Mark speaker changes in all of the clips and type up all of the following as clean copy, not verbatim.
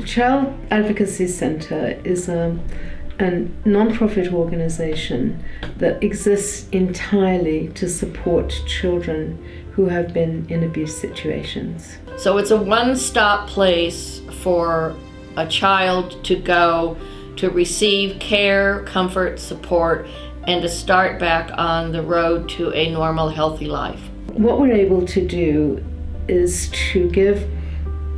Speaker 1: Child Advocacy Center is a non-profit organization that exists entirely to support children who have been in abuse situations.
Speaker 2: So it's a one-stop place for a child to go to receive care, comfort, support, and to start back on the road to a normal, healthy life.
Speaker 1: What we're able to do is to give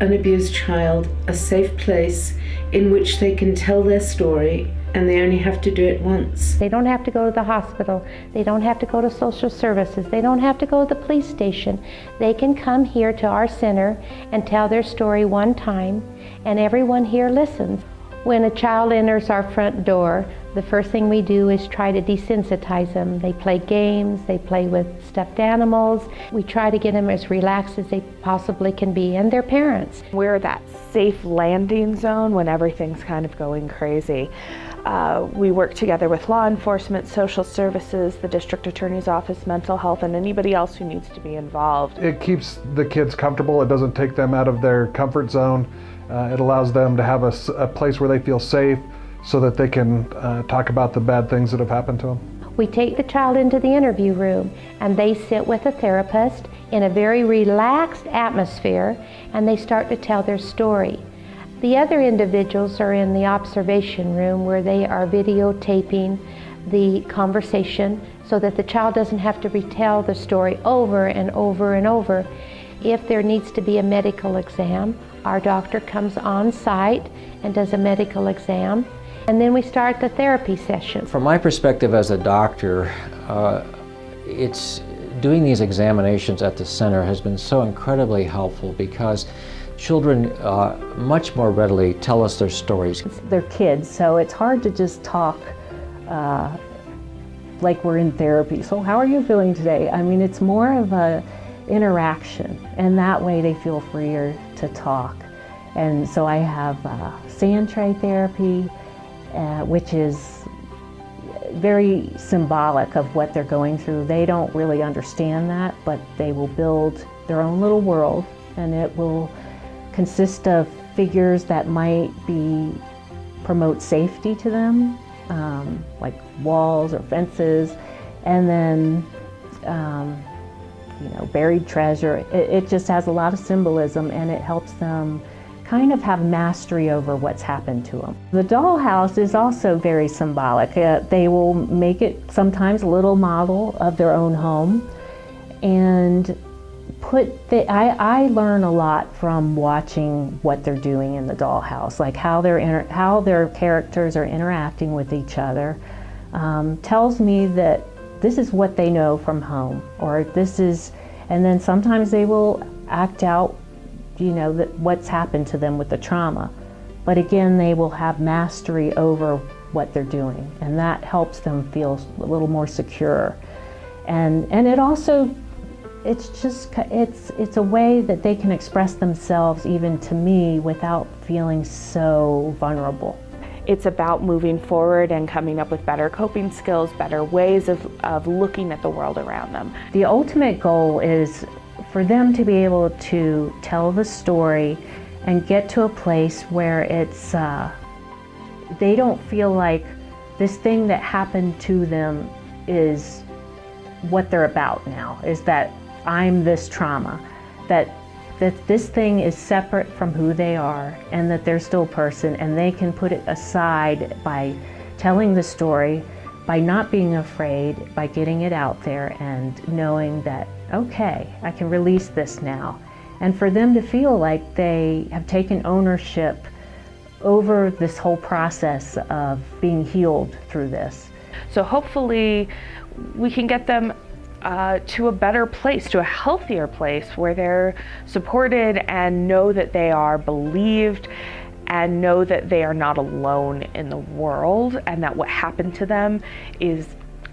Speaker 1: an abused child a safe place in which they can tell their story, and they only have to do it once.
Speaker 3: They don't have to go to the hospital. They don't have to go to social services. They don't have to go to the police station. They can come here to our center and tell their story one time, and everyone here listens. When a child enters our front door, the first thing we do is try to desensitize them. They play games, they play with stuffed animals. We try to get them as relaxed as they possibly can be, and their parents.
Speaker 4: We're that safe landing zone when everything's kind of going crazy. We work together with law enforcement, social services, the district attorney's office, mental health, and anybody else who needs to be involved.
Speaker 5: It keeps the kids comfortable. It doesn't take them out of their comfort zone. It allows them to have a place where they feel safe so that they can talk about the bad things that have happened to them.
Speaker 3: We take the child into the interview room, and they sit with a therapist in a very relaxed atmosphere, and they start to tell their story. The other individuals are in the observation room where they are videotaping the conversation so that the child doesn't have to retell the story over and over and over. If there needs to be a medical exam, our doctor comes on site and does a medical exam, and then we start the therapy session.
Speaker 6: From my perspective as a doctor, it's doing these examinations at the center has been so incredibly helpful because children much more readily tell us their stories.
Speaker 7: They're kids, so it's hard to just talk like we're in therapy. So how are you feeling today? I mean, it's more of a interaction, and that way they feel freer to talk. And so I have sand tray therapy, which is very symbolic of what they're going through. They don't really understand that, but they will build their own little world, and it will consist of figures that might promote safety to them, like walls or fences, and then buried treasure. It just has a lot of symbolism, and it helps them kind of have mastery over what's happened to them. The dollhouse is also very symbolic. They will make it sometimes a little model of their own home, and I learn a lot from watching what they're doing in the dollhouse, like how their characters are interacting with each other. Tells me that this is what they know from home, and then sometimes they will act out, that what's happened to them with the trauma. But again, they will have mastery over what they're doing, and that helps them feel a little more secure. And it also, it's a way that they can express themselves even to me without feeling so vulnerable.
Speaker 4: It's about moving forward and coming up with better coping skills, better ways of looking at the world around them.
Speaker 7: The ultimate goal is for them to be able to tell the story and get to a place where they don't feel like this thing that happened to them is what they're about now, is that I'm this trauma, that this thing is separate from who they are, and that they're still a person, and they can put it aside by telling the story, by not being afraid, by getting it out there and knowing that, okay, I can release this now. And for them to feel like they have taken ownership over this whole process of being healed through this.
Speaker 4: So hopefully we can get them to a better place, to a healthier place where they're supported and know that they are believed and know that they are not alone in the world, and that what happened to them is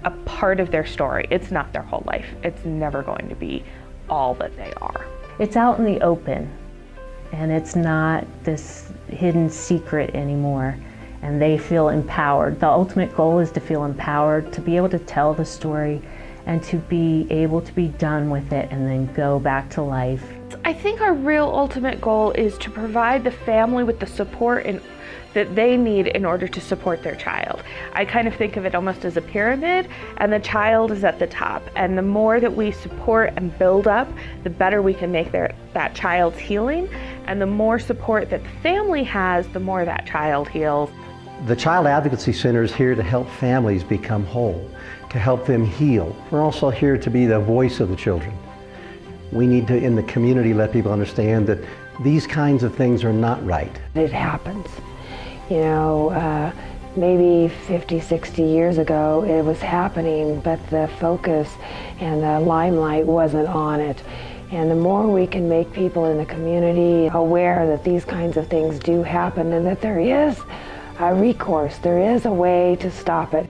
Speaker 4: a part of their story. It's not their whole life. It's never going to be all that they are.
Speaker 7: It's out in the open, and it's not this hidden secret anymore, and they feel empowered. The ultimate goal is to feel empowered, to be able to tell the story, and to be able to be done with it and then go back to life.
Speaker 2: It's
Speaker 4: I think our real ultimate goal is to provide the family with the support that they need in order to support their child. I kind of think of it almost as a pyramid, and the child is at the top. And the more that we support and build up, the better we can make that child's healing. And the more support that the family has, the more that child heals.
Speaker 8: The Child Advocacy Center is here to help families become whole, to help them heal. We're also here to be the voice of the children. We need to, in the community, let people understand that these kinds of things are not right.
Speaker 9: It happens. You know, maybe 50, 60 years ago it was happening, but the focus and the limelight wasn't on it. And the more we can make people in the community aware that these kinds of things do happen and that there is a recourse, there is a way to stop it.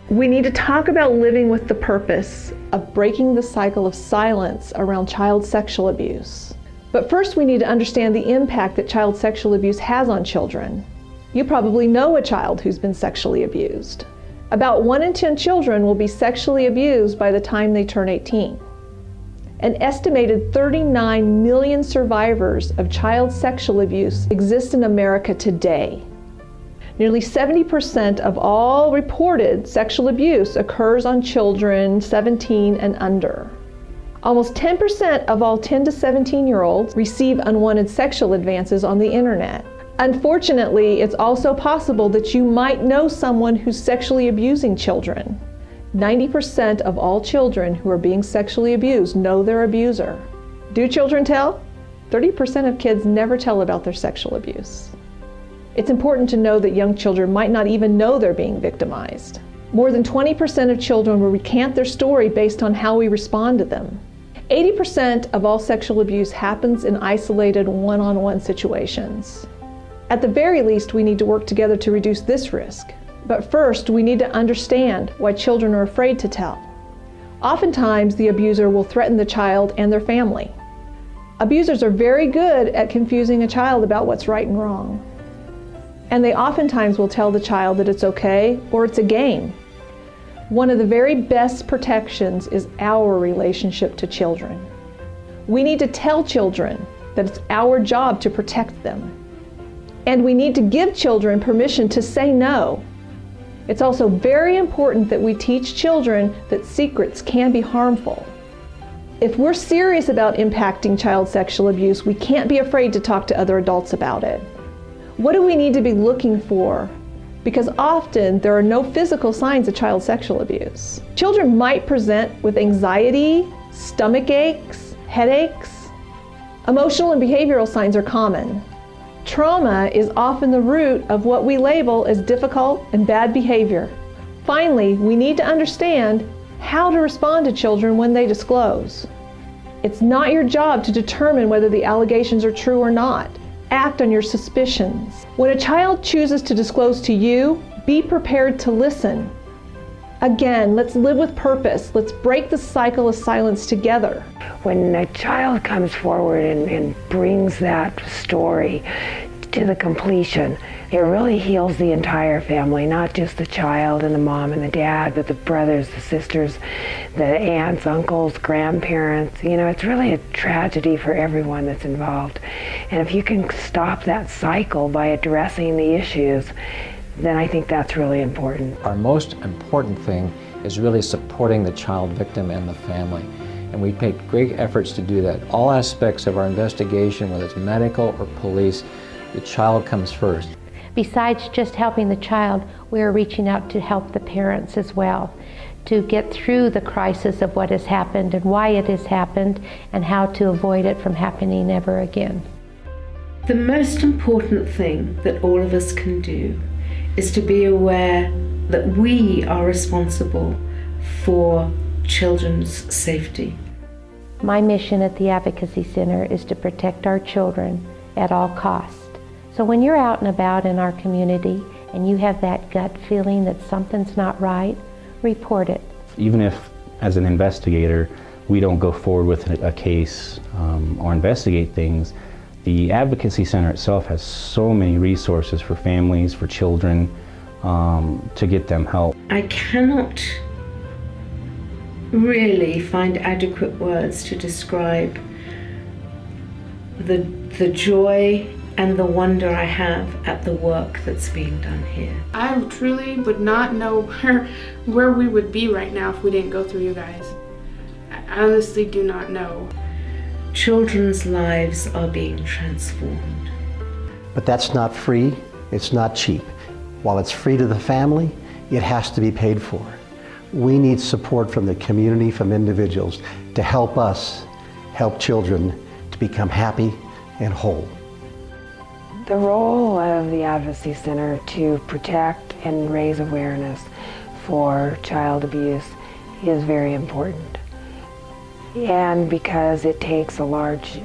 Speaker 10: We need to talk about living with the purpose of breaking the cycle of silence around child sexual abuse. But first we need to understand the impact that child sexual abuse has on children. You probably know a child who's been sexually abused. About 1 in 10 children will be sexually abused by the time they turn 18. An estimated 39 million survivors of child sexual abuse exist in America today. Nearly 70% of all reported sexual abuse occurs on children 17 and under. Almost 10% of all 10 to 17-year-olds receive unwanted sexual advances on the internet. Unfortunately, it's also possible that you might know someone who's sexually abusing children. 90% of all children who are being sexually abused know their abuser. Do children tell? 30% of kids never tell about their sexual abuse. It's important to know that young children might not even know they're being victimized. More than 20% of children will recant their story based on how we respond to them. 80% of all sexual abuse happens in isolated one-on-one situations. At the very least, we need to work together to reduce this risk. But first, we need to understand why children are afraid to tell. Oftentimes, the abuser will threaten the child and their family. Abusers are very good at confusing a child about what's right and wrong. And they oftentimes will tell the child that it's okay or it's a game. One of the very best protections is our relationship to children. We need to tell children that it's our job to protect them. And we need to give children permission to say no. It's also very important that we teach children that secrets can be harmful. If we're serious about impacting child sexual abuse, we can't be afraid to talk to other adults about it. What do we need to be looking for? Because often there are no physical signs of child sexual abuse. Children might present with anxiety, stomach aches, headaches. Emotional and behavioral signs are common. Trauma is often the root of what we label as difficult and bad behavior. Finally, we need to understand how to respond to children when they disclose. It's not your job to determine whether the allegations are true or not. Act on your suspicions. When a child chooses to disclose to you, be prepared to listen. Again, let's live with purpose. Let's break the cycle of silence together.
Speaker 9: When a child comes forward and brings that story to the completion, it really heals the entire family, not just the child and the mom and the dad, but the brothers, the sisters, the aunts, uncles, grandparents. You know, it's really a tragedy for everyone that's involved. And if you can stop that cycle by addressing the issues, then I think that's really important.
Speaker 6: Our most important thing is really supporting the child victim and the family. And we take great efforts to do that. All aspects of our investigation, whether it's medical or police, the child comes first.
Speaker 3: Besides just helping the child, we are reaching out to help the parents as well, to get through the crisis of what has happened and why it has happened and how to avoid it from happening ever again.
Speaker 1: The most important thing that all of us can do is to be aware that we are responsible for children's safety.
Speaker 3: My mission at the Advocacy Center is to protect our children at all costs. So when you're out and about in our community and you have that gut feeling that something's not right, report it.
Speaker 11: Even if, as an investigator, we don't go forward with a case or investigate things, the Advocacy Center itself has so many resources for families, for children, to get them help.
Speaker 1: I cannot really find adequate words to describe the joy and the wonder I have at the work that's being done here.
Speaker 12: I truly would not know where we would be right now if we didn't go through you guys. I honestly do not know.
Speaker 1: Children's lives are being transformed.
Speaker 8: But that's not free, it's not cheap. While it's free to the family, it has to be paid for. We need support from the community, from individuals, to help us help children to become happy and whole.
Speaker 9: The role of the Advocacy Center to protect and raise awareness for child abuse is very important. And because it takes a large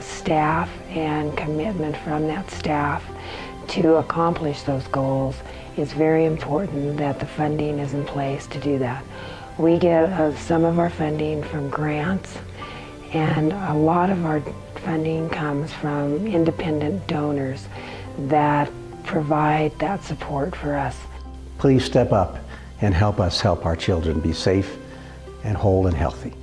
Speaker 9: staff and commitment from that staff to accomplish those goals, it's very important that the funding is in place to do that. We get some of our funding from grants, and a lot of our funding comes from independent donors that provide that support for us.
Speaker 8: Please step up and help us help our children be safe and whole and healthy.